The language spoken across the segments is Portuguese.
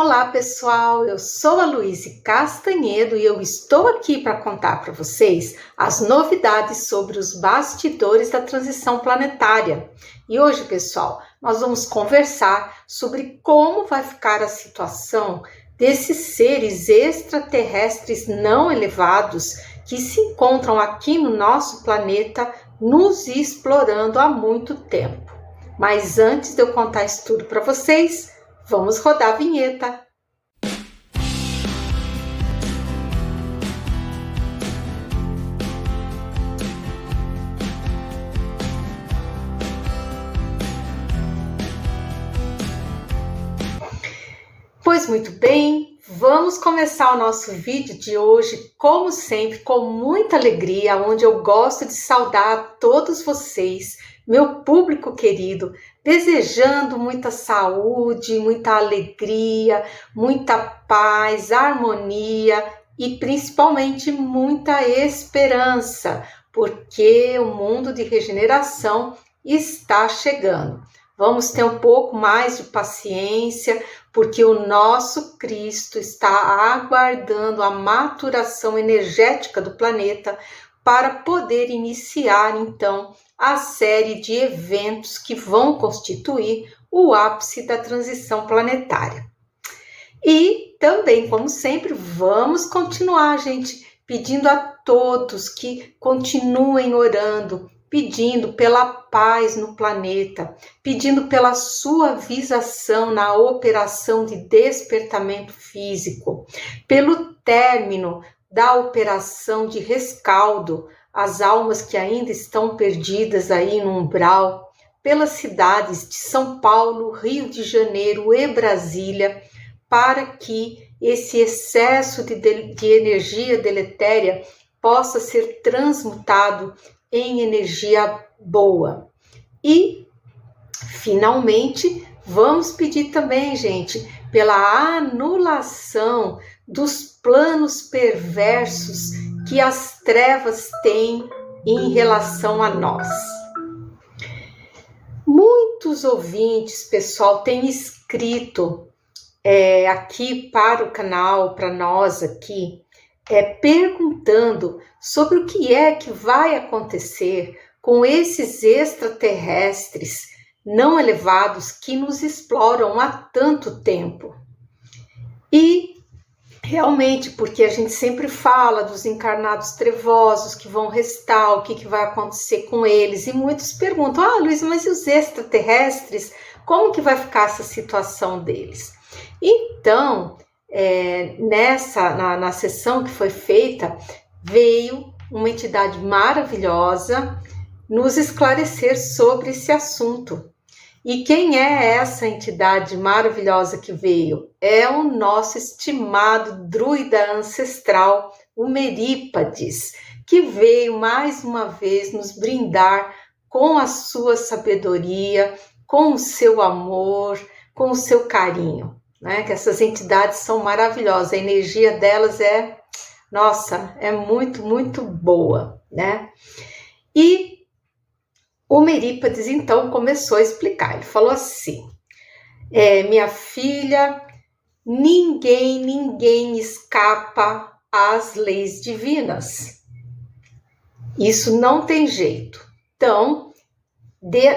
Olá pessoal, eu sou a Luíse Castanhedo e eu estou aqui para contar para vocês as novidades sobre os bastidores da transição planetária. E hoje, pessoal, nós vamos conversar sobre como vai ficar a situação desses seres extraterrestres não elevados que se encontram aqui no nosso planeta nos explorando há muito tempo. Mas antes de eu contar isso tudo para vocês, vamos rodar a vinheta. Pois muito bem, vamos começar o nosso vídeo de hoje, como sempre, com muita alegria, onde eu gosto de saudar a todos vocês, meu público querido, desejando muita saúde, muita alegria, muita paz, harmonia e principalmente muita esperança, porque o mundo de regeneração está chegando. Vamos ter um pouco mais de paciência, porque o nosso Cristo está aguardando a maturação energética do planeta para poder iniciar, então, a série de eventos que vão constituir o ápice da transição planetária. E também, como sempre, vamos continuar, gente, pedindo a todos que continuem orando, pedindo pela paz no planeta, pedindo pela suavização na operação de despertamento físico, pelo término da operação de rescaldo, as almas que ainda estão perdidas aí no umbral, pelas cidades de São Paulo, Rio de Janeiro e Brasília, para que esse excesso de energia deletéria possa ser transmutado em energia boa. E, finalmente, vamos pedir também, gente, pela anulação dos planos perversos que as trevas têm em relação a nós. Muitos ouvintes, pessoal, têm escrito aqui para o canal, para nós aqui, perguntando sobre o que é que vai acontecer com esses extraterrestres não elevados que nos exploram há tanto tempo. E realmente, porque a gente sempre fala dos encarnados trevosos que vão restar, o que vai acontecer com eles, e muitos perguntam, Luísa, mas e os extraterrestres? Como que vai ficar essa situação deles? Então, na sessão que foi feita, veio uma entidade maravilhosa nos esclarecer sobre esse assunto. E quem é essa entidade maravilhosa que veio? É o nosso estimado druida ancestral, o Merípades, que veio mais uma vez nos brindar com a sua sabedoria, com o seu amor, com o seu carinho. Né? Que essas entidades são maravilhosas, a energia delas é muito, muito boa, né? E o Merípades, então, começou a explicar, ele falou assim, minha filha, ninguém escapa às leis divinas, isso não tem jeito. Então,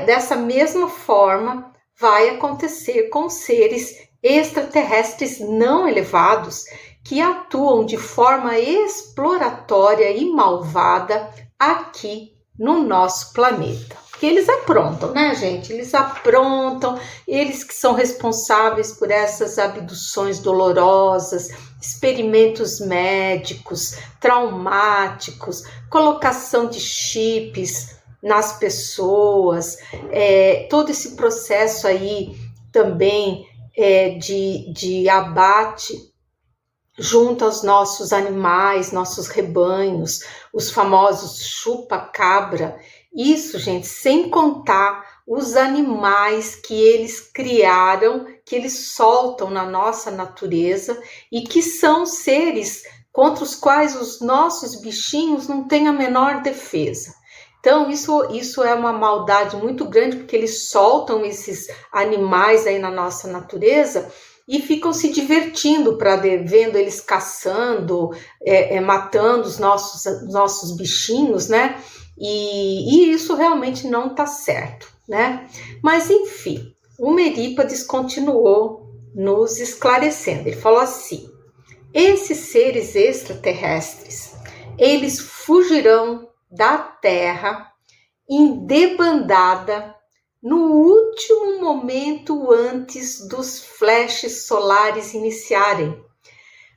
dessa mesma forma, vai acontecer com seres extraterrestres não elevados que atuam de forma exploratória e malvada aqui no nosso planeta. Porque eles aprontam, né, gente? Eles aprontam, eles que são responsáveis por essas abduções dolorosas, experimentos médicos, traumáticos, colocação de chips nas pessoas, todo esse processo aí também de abate junto aos nossos animais, nossos rebanhos, os famosos chupa-cabra. Isso, gente, sem contar os animais que eles criaram, que eles soltam na nossa natureza e que são seres contra os quais os nossos bichinhos não têm a menor defesa. Então, isso é uma maldade muito grande, porque eles soltam esses animais aí na nossa natureza e ficam se divertindo vendo eles caçando, matando os nossos bichinhos, né? E isso realmente não está certo, né? Mas enfim, o Merípades continuou nos esclarecendo. Ele falou assim: esses seres extraterrestres, eles fugirão da Terra em debandada no último momento antes dos flashes solares iniciarem,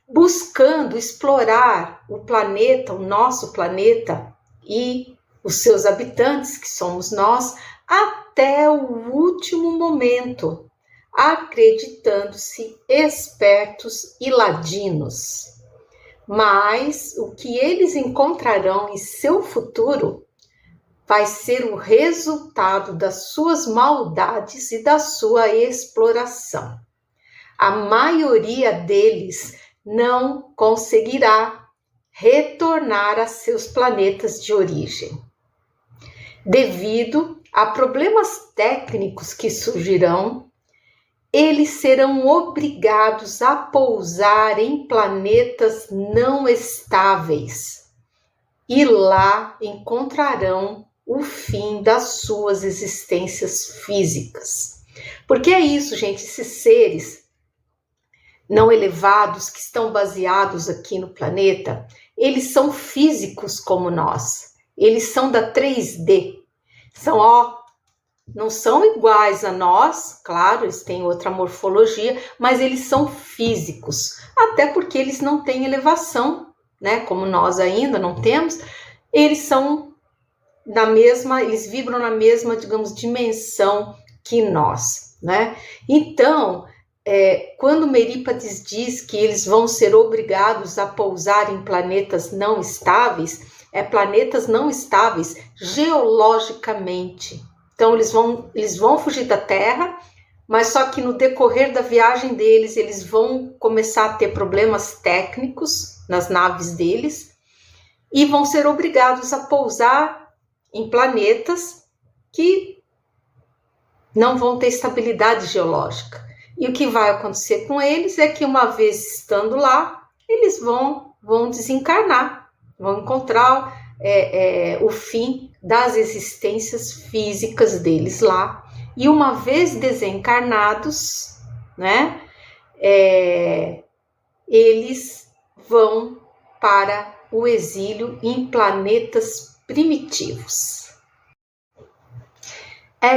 buscando explorar o planeta, o nosso planeta e os seus habitantes, que somos nós, até o último momento, acreditando-se espertos e ladinos. Mas o que eles encontrarão em seu futuro vai ser o resultado das suas maldades e da sua exploração. A maioria deles não conseguirá retornar a seus planetas de origem, devido a problemas técnicos que surgirão. Eles serão obrigados a pousar em planetas não estáveis e lá encontrarão o fim das suas existências físicas. Porque é isso, gente, esses seres não elevados que estão baseados aqui no planeta, eles são físicos como nós, eles são da 3D, não são iguais a nós, claro, eles têm outra morfologia, mas eles são físicos, até porque eles não têm elevação, né? Como nós ainda não temos, eles são eles vibram na mesma, digamos, dimensão que nós, né? Então, quando Merípades diz que eles vão ser obrigados a pousar em planetas não estáveis, planetas não estáveis geologicamente. Então, eles vão fugir da Terra, mas só que no decorrer da viagem deles, eles vão começar a ter problemas técnicos nas naves deles e vão ser obrigados a pousar em planetas que não vão ter estabilidade geológica. E o que vai acontecer com eles é que, uma vez estando lá, eles vão desencarnar, vão encontrar o fim das existências físicas deles lá. E uma vez desencarnados, né, eles vão para o exílio em planetas primitivos.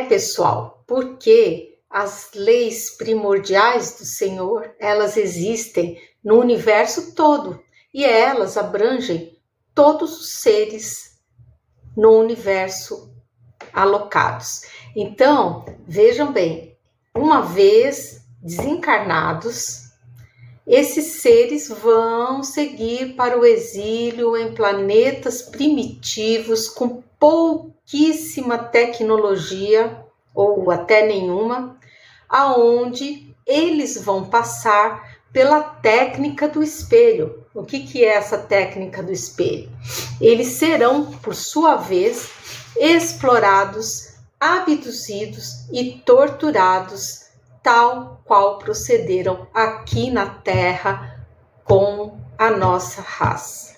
Pessoal, porque as leis primordiais do Senhor, elas existem no universo todo e elas abrangem todos os seres no universo alocados. Então, vejam bem, uma vez desencarnados, esses seres vão seguir para o exílio em planetas primitivos com pouquíssima tecnologia ou até nenhuma, aonde eles vão passar pela técnica do espelho. O que é essa técnica do espelho? Eles serão, por sua vez, explorados, abduzidos e torturados, tal qual procederam aqui na Terra com a nossa raça.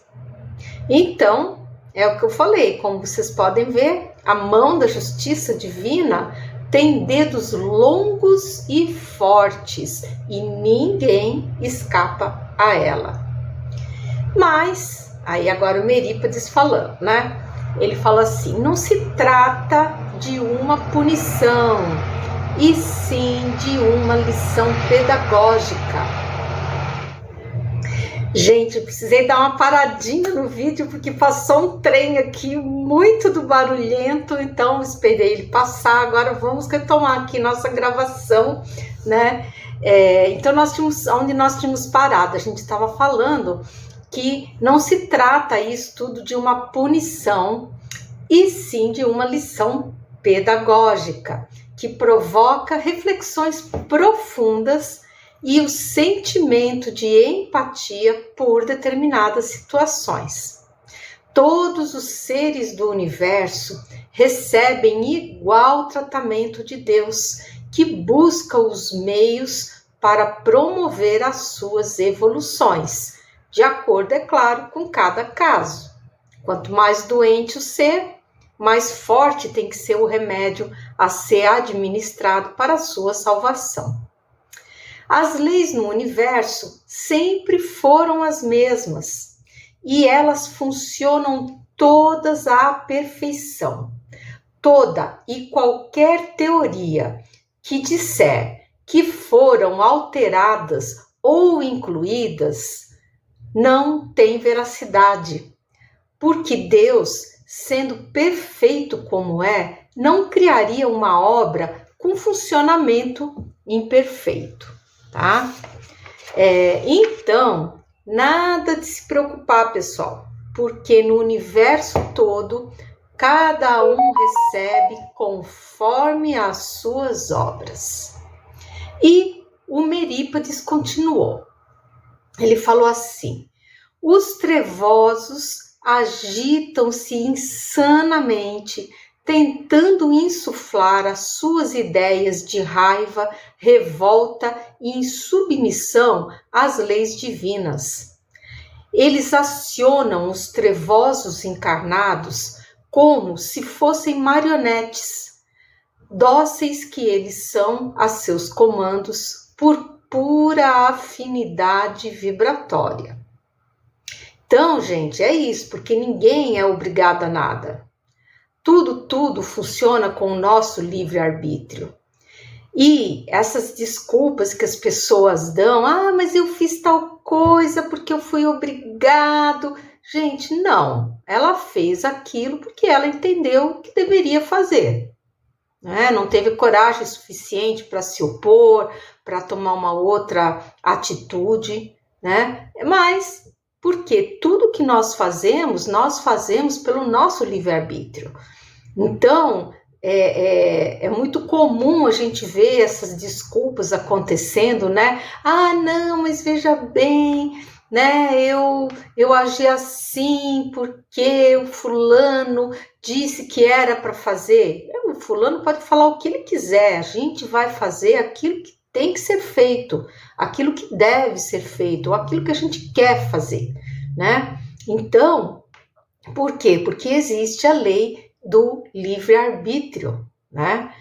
Então, é o que eu falei, como vocês podem ver, a mão da justiça divina tem dedos longos e fortes e ninguém escapa a ela. Mas, aí agora o Merípades falando, né? Ele fala assim: não se trata de uma punição, e sim de uma lição pedagógica. Gente, eu precisei dar uma paradinha no vídeo porque passou um trem aqui muito do barulhento, então esperei ele passar. Agora vamos retomar aqui nossa gravação, né? Então onde nós tínhamos parado, a gente estava falando que não se trata isso tudo de uma punição, e sim de uma lição pedagógica que provoca reflexões profundas e o sentimento de empatia por determinadas situações. Todos os seres do universo recebem igual tratamento de Deus, que busca os meios para promover as suas evoluções, de acordo, é claro, com cada caso. Quanto mais doente o ser, mais forte tem que ser o remédio a ser administrado para a sua salvação. As leis no universo sempre foram as mesmas e elas funcionam todas à perfeição. Toda e qualquer teoria que disser que foram alteradas ou incluídas não tem veracidade, porque Deus, sendo perfeito como é, não criaria uma obra com funcionamento imperfeito, tá? Então, nada de se preocupar, pessoal, porque no universo todo, cada um recebe conforme as suas obras. E o Merípades continuou. Ele falou assim: os trevosos agitam-se insanamente, tentando insuflar as suas ideias de raiva, revolta e insubmissão às leis divinas. Eles acionam os trevosos encarnados como se fossem marionetes, dóceis que eles são a seus comandos por pura afinidade vibratória. Então, gente, é isso, porque ninguém é obrigado a nada. Tudo funciona com o nosso livre-arbítrio. E essas desculpas que as pessoas dão, mas eu fiz tal coisa porque eu fui obrigado. Gente, não. Ela fez aquilo porque ela entendeu que deveria fazer. Não teve coragem suficiente para se opor, para tomar uma outra atitude, né? Mas porque tudo que nós fazemos pelo nosso livre-arbítrio. Então, é muito comum a gente ver essas desculpas acontecendo, né? Não, mas veja bem, né? Eu agi assim porque o fulano disse que era para fazer. O fulano pode falar o que ele quiser, a gente vai fazer aquilo que tem que ser feito, aquilo que deve ser feito, ou aquilo que a gente quer fazer, né? Então, por quê? Porque existe a lei do livre-arbítrio, né?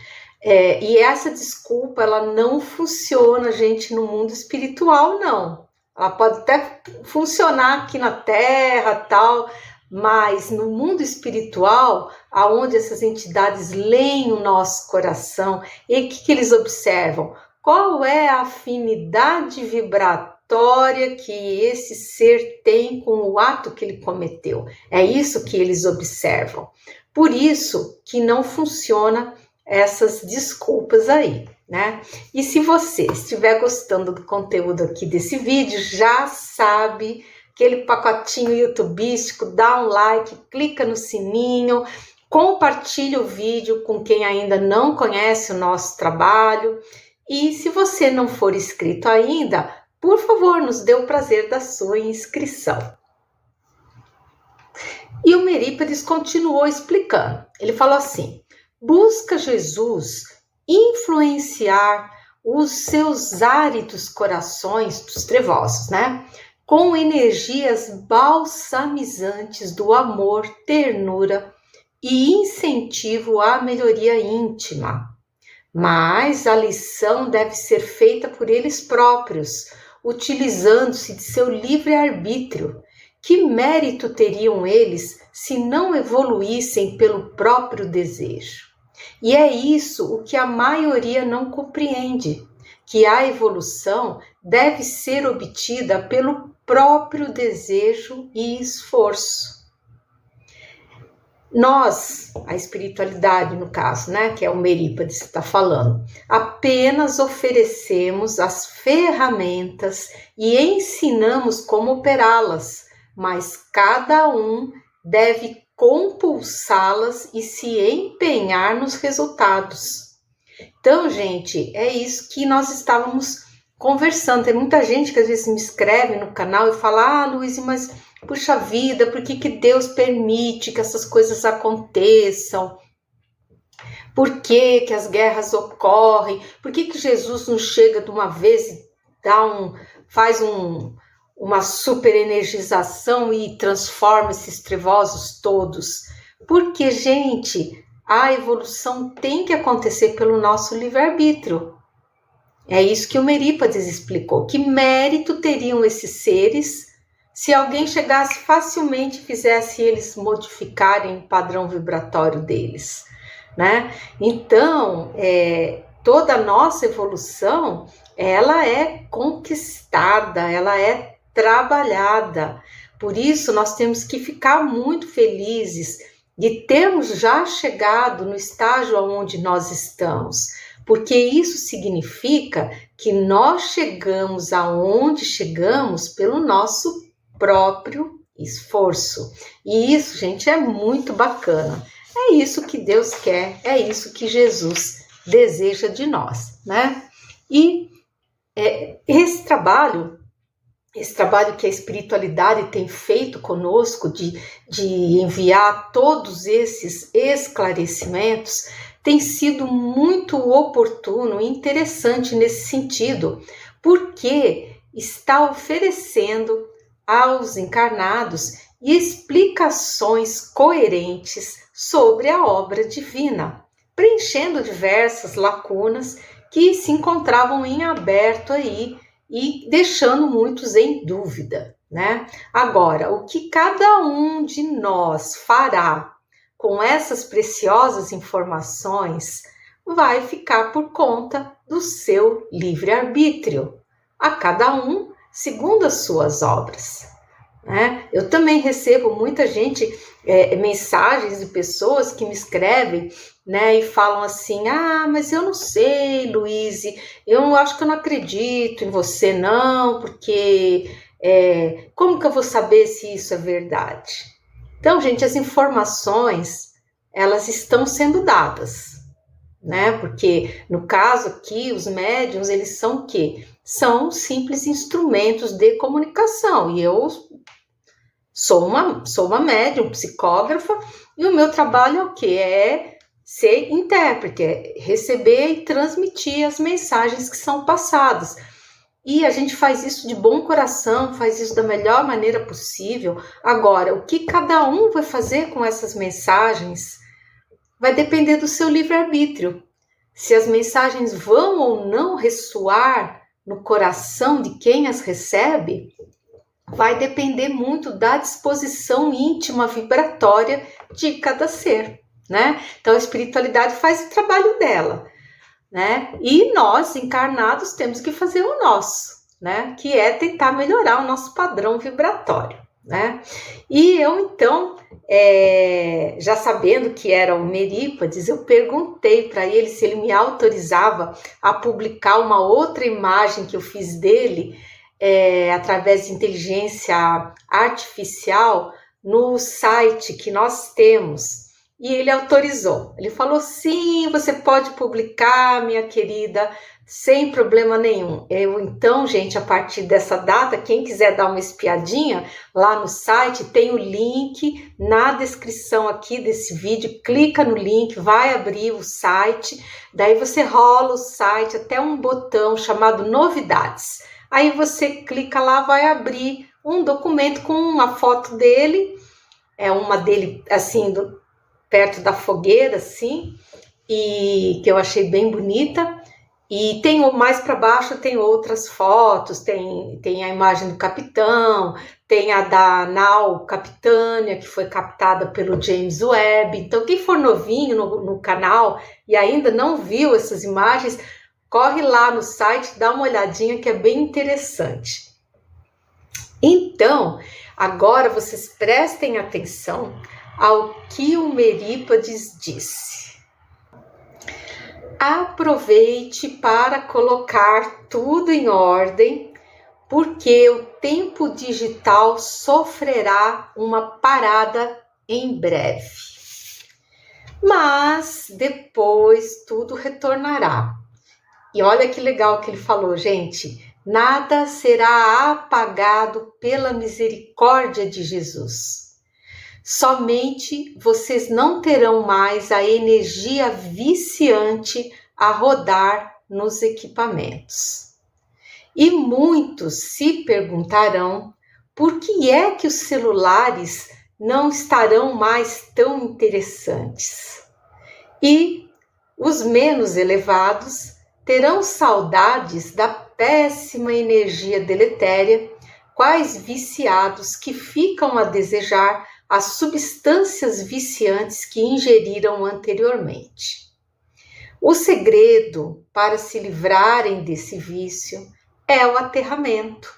E essa desculpa, ela não funciona, gente, no mundo espiritual, não. Ela pode até funcionar aqui na Terra, tal, mas no mundo espiritual, aonde essas entidades leem o nosso coração, e o que eles observam? Qual é a afinidade vibratória que esse ser tem com o ato que ele cometeu? É isso que eles observam. Por isso que não funciona essas desculpas aí, né? E se você estiver gostando do conteúdo aqui desse vídeo, já sabe, aquele pacotinho youtubístico, dá um like, clica no sininho, compartilha o vídeo com quem ainda não conhece o nosso trabalho. E se você não for inscrito ainda, por favor, nos dê o prazer da sua inscrição. E o Merípades continuou explicando. Ele falou assim: busca Jesus influenciar os seus áridos corações dos trevosos, né? Com energias balsamizantes do amor, ternura e incentivo à melhoria íntima. Mas a lição deve ser feita por eles próprios, utilizando-se de seu livre-arbítrio. Que mérito teriam eles se não evoluíssem pelo próprio desejo? E é isso o que a maioria não compreende, que a evolução deve ser obtida pelo próprio desejo e esforço. Nós, a espiritualidade no caso, né, que é o Merípades que está falando, apenas oferecemos as ferramentas e ensinamos como operá-las, mas cada um deve compulsá-las e se empenhar nos resultados. Então, gente, é isso que nós estávamos conversando. Tem muita gente que às vezes me escreve no canal e fala: Luísa, mas puxa vida, por que Deus permite que essas coisas aconteçam? Por que as guerras ocorrem? Por que Jesus não chega de uma vez e faz uma super energização e transforma esses trevosos todos. Porque, gente, a evolução tem que acontecer pelo nosso livre-arbítrio. É isso que o Merípades explicou. Que mérito teriam esses seres se alguém chegasse facilmente e fizesse eles modificarem o padrão vibratório deles, né? Então, toda a nossa evolução, ela é conquistada, ela é trabalhada. Por isso, nós temos que ficar muito felizes de termos já chegado no estágio onde nós estamos, porque isso significa que nós chegamos aonde chegamos pelo nosso próprio esforço. E isso, gente, é muito bacana. É isso que Deus quer, é isso que Jesus deseja de nós, né? E esse trabalho que a espiritualidade tem feito conosco, de enviar todos esses esclarecimentos, tem sido muito oportuno e interessante nesse sentido, porque está oferecendo aos encarnados explicações coerentes sobre a obra divina, preenchendo diversas lacunas que se encontravam em aberto aí e deixando muitos em dúvida, né? Agora, o que cada um de nós fará com essas preciosas informações vai ficar por conta do seu livre-arbítrio, a cada um segundo as suas obras, né? Eu também recebo muita gente, mensagens de pessoas que me escrevem, né, e falam assim: mas eu não sei, Luíse, eu acho que eu não acredito em você não, porque como que eu vou saber se isso é verdade? Então, gente, as informações, elas estão sendo dadas, né? Porque, no caso aqui, os médiuns, eles são o quê? São simples instrumentos de comunicação. E eu sou uma médium, psicógrafa, e o meu trabalho é o quê? É ser intérprete, é receber e transmitir as mensagens que são passadas. E a gente faz isso de bom coração, faz isso da melhor maneira possível. Agora, o que cada um vai fazer com essas mensagens vai depender do seu livre-arbítrio. Se as mensagens vão ou não ressoar no coração de quem as recebe, vai depender muito da disposição íntima vibratória de cada ser, né? Então, a espiritualidade faz o trabalho dela, né? E nós, encarnados, temos que fazer o nosso, né? Que é tentar melhorar o nosso padrão vibratório, né? E eu, então, já sabendo que era o Merípades, eu perguntei para ele se ele me autorizava a publicar uma outra imagem que eu fiz dele, através de inteligência artificial, no site que nós temos. E ele autorizou. Ele falou: sim, você pode publicar, minha querida, sem problema nenhum. Então, gente, a partir dessa data, quem quiser dar uma espiadinha lá no site, tem o link na descrição aqui desse vídeo. Clica no link, vai abrir o site. Daí você rola o site até um botão chamado Novidades. Aí você clica lá, vai abrir um documento com uma foto dele, uma dele assim, perto da fogueira, assim, e que eu achei bem bonita. E tem mais para baixo, tem outras fotos, tem a imagem do capitão, tem a da nau Capitânia, que foi captada pelo James Webb. Então, quem for novinho no canal e ainda não viu essas imagens, corre lá no site, dá uma olhadinha que é bem interessante. Então, agora vocês prestem atenção ao que o Merípades disse. Aproveite para colocar tudo em ordem, porque o tempo digital sofrerá uma parada em breve. Mas depois tudo retornará. E olha que legal que ele falou, gente. Nada será apagado pela misericórdia de Jesus. Somente vocês não terão mais a energia viciante a rodar nos equipamentos. E muitos se perguntarão por que é que os celulares não estarão mais tão interessantes. E os menos elevados terão saudades da péssima energia deletéria, quais viciados que ficam a desejar as substâncias viciantes que ingeriram anteriormente. O segredo para se livrarem desse vício é o aterramento.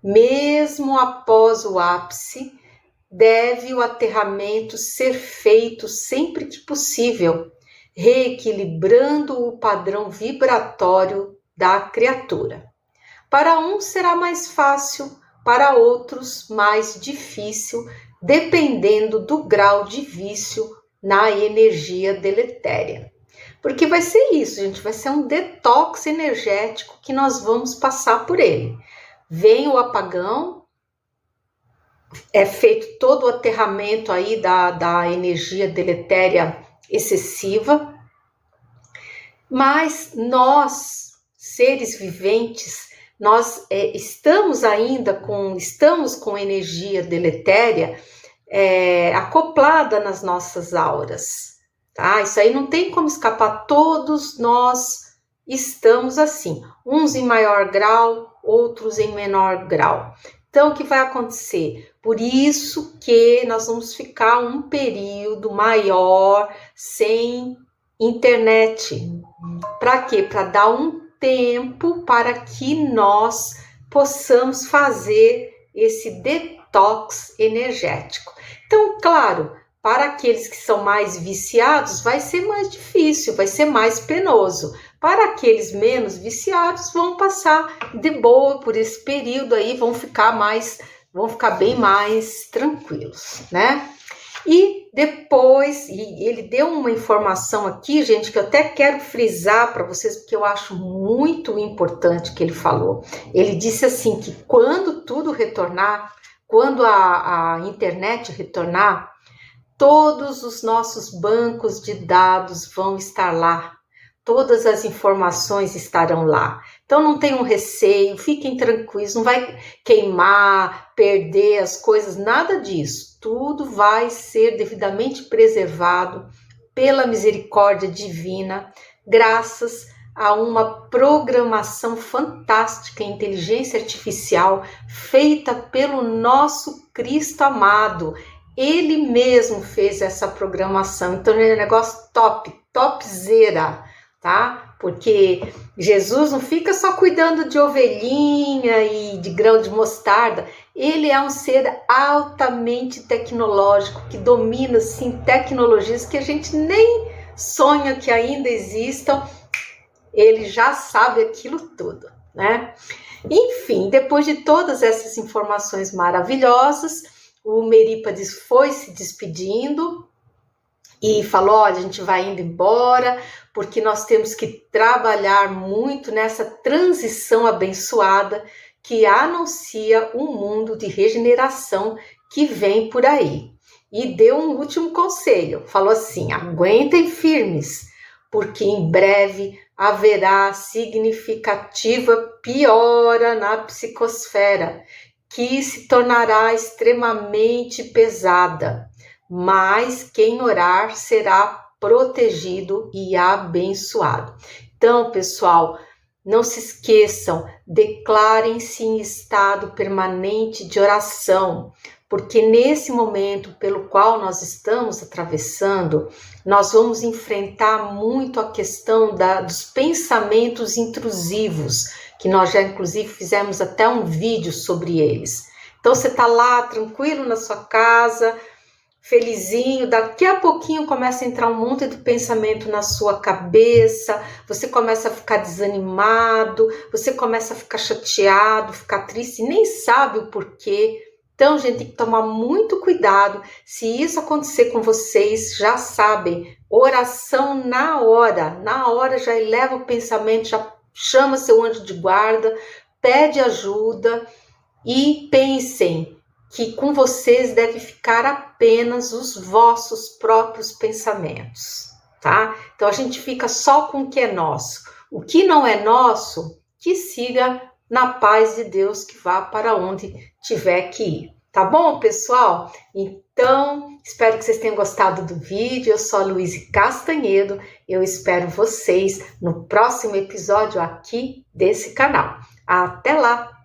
Mesmo após o ápice, deve o aterramento ser feito sempre que possível, reequilibrando o padrão vibratório da criatura. Para uns será mais fácil, para outros mais difícil, dependendo do grau de vício na energia deletéria. Porque vai ser isso, gente, vai ser um detox energético que nós vamos passar por ele. Vem o apagão, é feito todo o aterramento aí da energia deletéria excessiva, mas nós, seres viventes, nós estamos com energia deletéria acoplada nas nossas auras, tá? Isso aí não tem como escapar, todos nós estamos assim, uns em maior grau, outros em menor grau. Então, o que vai acontecer? Por isso que nós vamos ficar um período maior sem internet. Para quê? Para dar um tempo para que nós possamos fazer esse detox energético. Então, claro, para aqueles que são mais viciados, vai ser mais difícil, vai ser mais penoso. Para aqueles menos viciados, vão passar de boa por esse período aí, vão ficar bem mais tranquilos, né? E depois, ele deu uma informação aqui, gente, que eu até quero frisar para vocês, porque eu acho muito importante que ele falou. Ele disse assim, que quando tudo retornar, quando a internet retornar, todos os nossos bancos de dados vão estar lá. Todas as informações estarão lá. Então não tenham receio, fiquem tranquilos, não vai queimar, perder as coisas, nada disso. Tudo vai ser devidamente preservado pela misericórdia divina, graças a uma programação fantástica, inteligência artificial, feita pelo nosso Cristo amado. Ele mesmo fez essa programação, então é um negócio topzera, tá? Porque Jesus não fica só cuidando de ovelhinha e de grão de mostarda, ele é um ser altamente tecnológico, que domina, sim, tecnologias que a gente nem sonha que ainda existam, ele já sabe aquilo tudo, né? Enfim, depois de todas essas informações maravilhosas, o Merípades foi se despedindo e falou, olha, a gente vai indo embora, porque nós temos que trabalhar muito nessa transição abençoada que anuncia um mundo de regeneração que vem por aí. E deu um último conselho, falou assim, aguentem firmes, porque em breve haverá significativa piora na psicosfera, que se tornará extremamente pesada, mas quem orar será protegido e abençoado. Então, pessoal, não se esqueçam, declarem-se em estado permanente de oração, porque nesse momento pelo qual nós estamos atravessando, nós vamos enfrentar muito a questão dos pensamentos intrusivos, que nós já inclusive fizemos até um vídeo sobre eles. Então você está lá tranquilo na sua casa, felizinho, daqui a pouquinho começa a entrar um monte de pensamento na sua cabeça, você começa a ficar desanimado, você começa a ficar chateado, ficar triste, nem sabe o porquê. Então, gente, tem que tomar muito cuidado. Se isso acontecer com vocês, já sabem, oração na hora já eleva o pensamento, já chama seu anjo de guarda, pede ajuda e pensem que com vocês deve ficar apenas os vossos próprios pensamentos, tá? Então a gente fica só com o que é nosso. O que não é nosso, que siga na paz de Deus, que vá para onde tiver que ir. Tá bom, pessoal? Então, espero que vocês tenham gostado do vídeo. Eu sou a Luíse Castanhedo. Eu espero vocês no próximo episódio aqui desse canal. Até lá!